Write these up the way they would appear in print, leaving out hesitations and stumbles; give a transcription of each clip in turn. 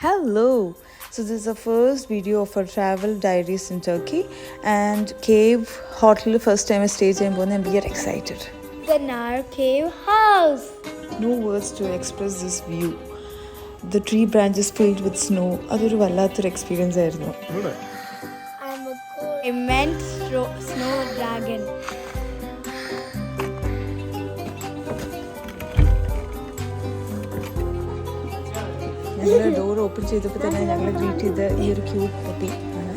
Hello! So this is the first video of our travel diaries in Turkey and Cave Hotel first time I stayed in and we are excited. The Nar Cave House. No words to express this view. The tree branches filled with snow. അതൊരു വല്ലാത്തൊരു experience ആയിരുന്നു. I'm a cool immense snow dragon. ഞങ്ങൾ door open ചെയ്തപ്പോൾ തന്നെ ഞങ്ങൾ greet ചെയ്ത ഈ ഒരു ക്യൂട്ട് കുട്ടി ആണ്.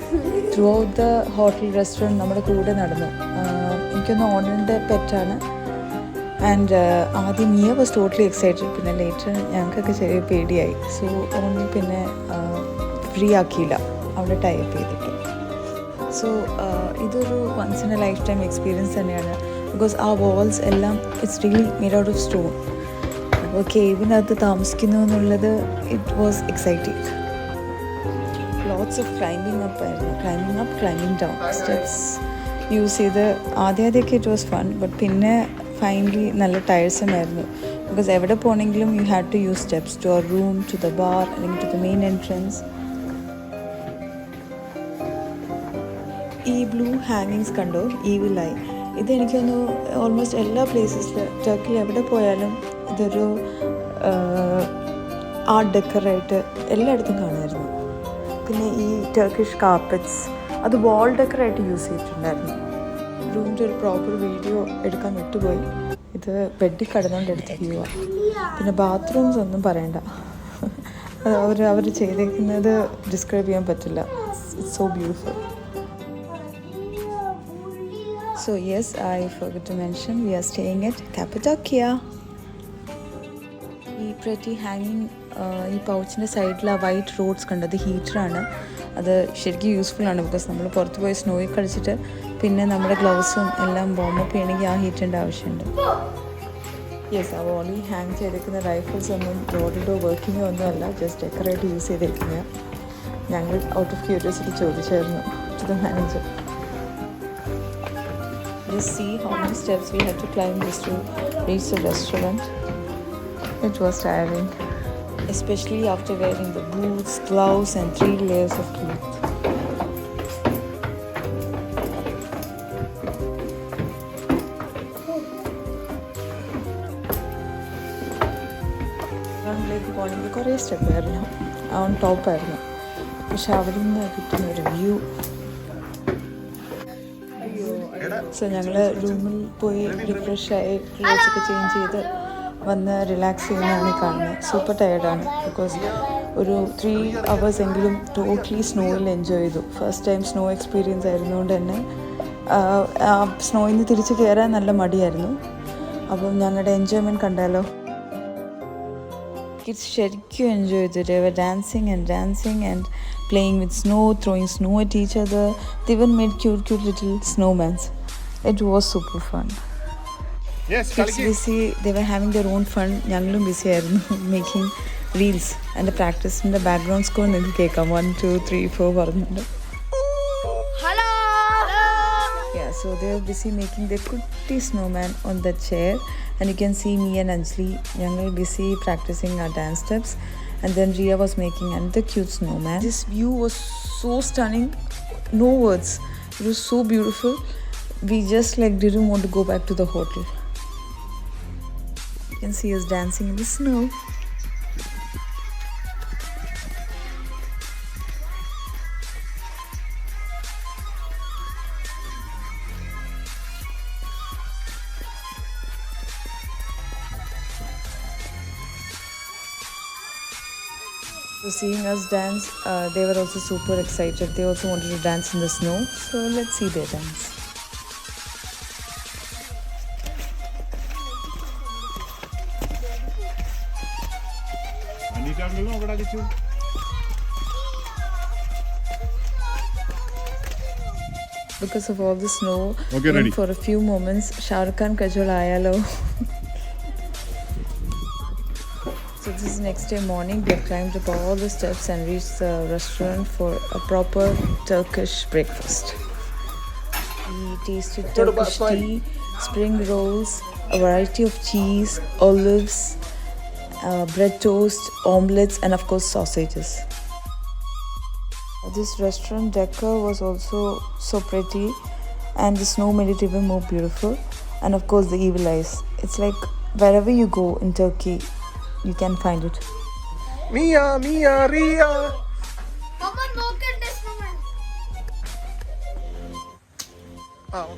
Throughout the hotel restaurant നമ്മുടെ കൂടെ നടന്നു. എനിക്കൊന്ന് ഓണറിൻ്റെ പെറ്റാണ്. ആൻഡ് ആദ്യം മിയ വാസ് ടോട്ടലി എക്സൈറ്റഡ്. പിന്നെ ലേറ്റർ ഞങ്ങൾക്കൊക്കെ ചെറിയ പേടിയായി. സോ ഓണർ പിന്നെ ഫ്രീ ആക്കിയില്ല അവിടെ ടൈപ്പ് ചെയ്തിട്ട്. സോ ഇതൊരു once in a lifetime experience തന്നെയാണ്. ബിക്കോസ് ആ വാൾസ് എല്ലാം it's really made out of stone. അപ്പോൾ കേവിനകത്ത് താമസിക്കുന്നു എന്നുള്ളത് it was exciting. Lots of climbing up ആയിരുന്നു. ക്ലൈമ്പിംഗ് ഡൗൺ സ്റ്റെപ്സ് യൂസ് ചെയ്ത് ആദ്യമൊക്കെ ഇറ്റ് വാസ് ഫൺ. ബട്ട് പിന്നെ ഫൈനലി നല്ല ടയർസം ആയിരുന്നു. ബിക്കോസ് എവിടെ പോകണമെങ്കിലും you had to use steps to our room, to the bar അല്ലെങ്കിൽ ടു ദ മെയിൻ എൻട്രൻസ്. ഈ ബ്ലൂ ഹാങ്ങിങ്സ് കണ്ടോ, ഈവിലായി. ഇതെനിക്കൊന്ന് ഓൾമോസ്റ്റ് എല്ലാ പ്ലേസസിൽ ടർക്കിയിൽ എവിടെ പോയാലും ഇതൊരു ആർട്ട് ഡെക്കറായിട്ട് എല്ലായിടത്തും കാണുമായിരുന്നു. പിന്നെ ഈ ടർക്കിഷ് കാർപ്പറ്റ്സ് അത് വാൾ ഡെക്കറായിട്ട് യൂസ് ചെയ്തിട്ടുണ്ടായിരുന്നു. റൂമിൻ്റെ ഒരു പ്രോപ്പർ വീഡിയോ എടുക്കാൻ വിട്ടുപോയി. ഇത് ബെഡിൽ കിടന്നുകൊണ്ട് എടുത്ത വ്യൂ ആണ്. പിന്നെ ബാത്റൂംസ് ഒന്നും പറയണ്ട. അവർ ചെയ്തേക്കുന്നത് ഡിസ്ക്രൈബ് ചെയ്യാൻ പറ്റില്ല. It's so beautiful. So yes, I forgot to mention we are staying at Cappadocia. ഈ പ്രെറ്റി ഹാങ്ങിങ് ഈ പൗച്ചിൻ്റെ സൈഡിൽ ആ വൈറ്റ് റോഡ്സ് കണ്ടത് ഹീറ്ററാണ്. അത് ശരിക്കും യൂസ്ഫുൾ ആണ്. ബിക്കോസ് നമ്മൾ പുറത്ത് പോയി സ്നോയിൽ കളിച്ചിട്ട് പിന്നെ നമ്മുടെ ഗ്ലൗസും എല്ലാം വാമപ്പ് ചെയ്യണമെങ്കിൽ ആ ഹീറ്ററിൻ്റെ ആവശ്യമുണ്ട്. യെസ്, ആ വോളിൽ ഹാങ് ചെയ്തിരിക്കുന്ന റൈഫിൾസ് ഒന്നും റോഡിലോ വർക്കിങ്ങോ ഒന്നും അല്ല, ജസ്റ്റ് ഡെക്കറായിട്ട് യൂസ് ചെയ്തിരിക്കുന്നത്. ഞങ്ങൾ ഔട്ട് ഓഫ് ക്യൂരിയോസിറ്റി ചോദിച്ചായിരുന്നു to the manager. Just see how many steps we had to climb just to reach the restaurant. It was tiring, especially after wearing the boots, gloves and 3 layers of cloth. ഗ്രൗണ്ടിലേക്ക് പോകണമെങ്കിൽ കുറേ step ആയിരുന്നു, on ടോപ്പായിരുന്നു. പക്ഷെ അവിടെ നിന്ന് കിട്ടുന്ന ഒരു view. So ഞങ്ങൾ റൂമിൽ പോയി റിഫ്രഷായി ക്ലോത്തൊക്കെ ചേഞ്ച് ചെയ്ത് വന്ന് റിലാക്സ് ചെയ്യുന്നതാണ് കാണുന്നത്. സൂപ്പർ ടയേർഡാണ്. ബിക്കോസ് ഒരു 3 hours എങ്കിലും ടോട്ടലി സ്നോയിൽ എൻജോയ് ചെയ്തു. ഫസ്റ്റ് ടൈം സ്നോ എക്സ്പീരിയൻസ് ആയിരുന്നുകൊണ്ട് തന്നെ സ്നോയിൽ നിന്ന് തിരിച്ച് കയറാൻ നല്ല മടിയായിരുന്നു. അപ്പം ഞങ്ങളുടെ എൻജോയ്മെൻറ്റ് കണ്ടാലോ. കിഡ്സ് ശരിക്കും എൻജോയ് ചെയ്തു. They were dancing and playing with snow, throwing snow at each other. They even made cute little snowmans. It was super fun. Yes, kids busy, they were having their own fun. ഞങ്ങളും BC ആയിരുന്നു making reels. എൻ്റെ പ്രാക്ടീസിൻ്റെ background score നിങ്ങൾക്ക് കേൾക്കാം. 1 2 3 4 പറഞ്ഞിട്ടുണ്ട്. Hello. Yeah, so they were busy making their kutti snowman on the chair, and you can see me and Anjali ഞങ്ങൾ busy practicing our dance steps, and then Ria was making another cute snowman. This view was so stunning, no words. It was so beautiful. We just didn't want to go back to the hotel. You can see us dancing in the snow. So seeing us dance, they were also super excited. They also wanted to dance in the snow. So let's see their dance. Because of all the snow, okay, ready. For a few moments, Shah Rukh Khan kajol ayalo. So this is next day morning. We have climbed up all the steps and reached the restaurant for a proper Turkish breakfast. We tasted Turkish tea, spring rolls, a variety of cheese, olives, bread toast, omelets and of course sausages. This restaurant decor was also so pretty, and the snow made it even more beautiful. And of course, the evil eyes. It's like wherever you go in Turkey, you can find it. Mia, Mia, Ria. Oh.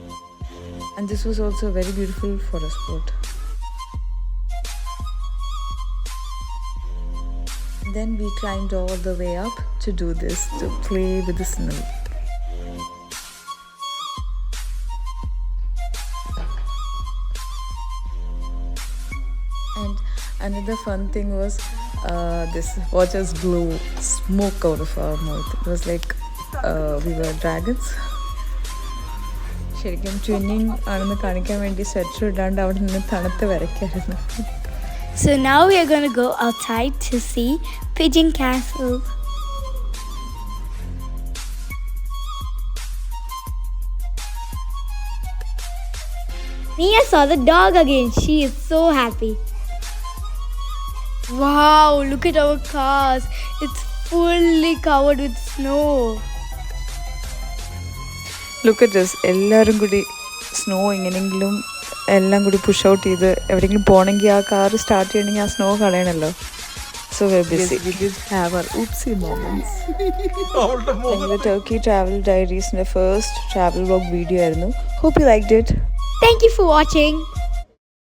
And this was also a very beautiful photo spot. Then we climbed all the way up to do this, to play with the snow. And another fun thing was this watch us blow smoke out of our mouth. It was like we were dragons. ശരിക്കും twinning ആണെന്ന് കാണിക്കാൻ വേണ്ടി sweater ഇടാണ്ട് അവിടെ നിന്ന് തണുത്ത് വരയ്ക്കായിരുന്നു. So now we are going to go outside to see pigeon castles. Mia saw the dog again. She is so happy. Wow, look at our cars. It's fully covered with snow. Look at this. എല്ലാവരും കൂടി snow എങ്ങനെയെങ്കിലും എല്ലാം കൂടി push out ചെയ്ത് എവിടെയെങ്കിലും പോകണമെങ്കിൽ ആ car start ചെയ്യണമെങ്കിൽ ആ സ്നോ കളയണമല്ലോ. So we did have our oopsie moments. ഞങ്ങളുടെ ടർക്കി ട്രാവൽ ഡയറീസിൻ്റെ ഫസ്റ്റ് ട്രാവൽ വ്ലോഗ് വീഡിയോ ആയിരുന്നു. Hope you liked it. Thank you for watching.